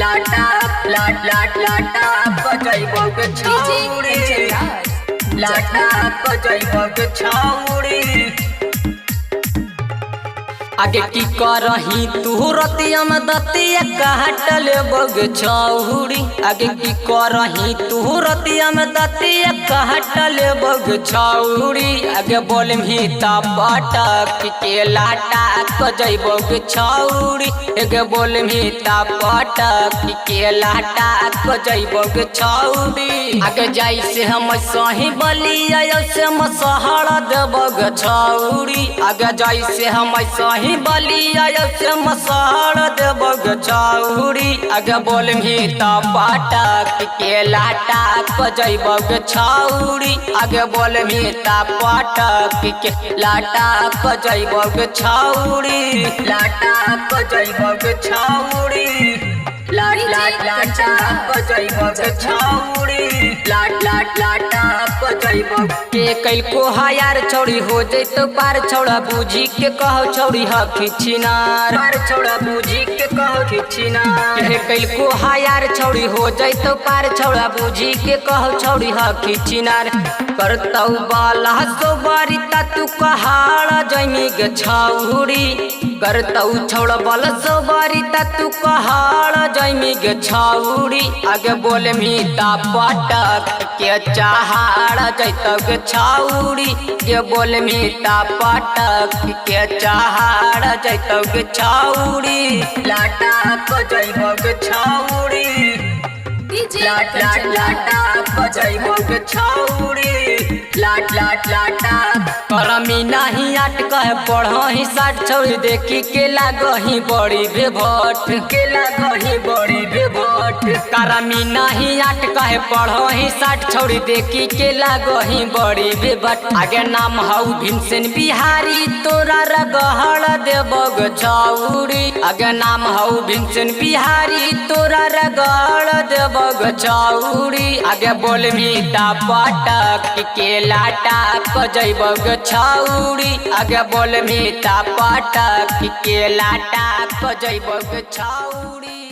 लाटा लाटा बजैबो के छौड़ी लाटा बजैबो के छौड़ी। आगे की करही तू रतिया में दतिया काटल बग छौड़ी। आगे की करही तू रतिया में दतिया काटल बग छौड़ी। आगे बोल मी पटक के लाटा बजैबो के छौड़ी। आगे बोल मी पटक के लाटा बजैबो के छौड़ी। आगे जाई से हम सही बलिया से मसहरा देबो के छौड़ी। आगे जाई से हम सही बलिया से मसहरा देबो के छौड़ी। आगे बोल मी पटक के लाटा बजैबो के छौड़ी। आगे बोल मी पटक के लाटा बजैबो के छौड़ी लाटा बजैबो के छौड़ी। लाटा बजैबो के छौड़ी लाटा बजैबो के कैल को हायार छौड़ी हो जैतो पार छौड़ा बूझी के कहो छौड़ी ह खिचिनार पार छौड़ा बूझी के कहो खिचिनार। के कैल को हायार छौड़ी हो जैतो पार छौड़ा बूझी के कहो छौड़ी ह खिचिनार। करतौ बाला सो बारिता तू कहाड़ जमी के छौड़ी। करतौ छौड़ा बाला सो बारिता तू कहाड़ जमी के छौड़ी। आगे बोल मी पटक के चाहाड़ जैतो के छौड़ी। के बोल मी पटक के चाहाड़ जैतो के छौड़ी लाटा बजैबो के छौड़ी लाटा बजैबो के छौड़ी लाटा करमी नहीं अटक पढ़ही साठ छौड़ी। देखी के लागही बड़ी बेभट के लागही बड़ी बेभट। करमी नहीं अटक पढ़ही साठ छौड़ी। देखी के लागही बड़ी बेभट। आगे नाम हऊ भीमसेन बिहारी तोरा रगहड़ देबो के छौड़ी। आगे नाम हऊ भीमसेन बिहारी तोरा रगहड़ देबो के छौड़ी। आगे बोल मी पटक के लाटा बजैबो के छौड़ी। आगे बोल मी पटक के लाटा बजैबो के छौड़ी।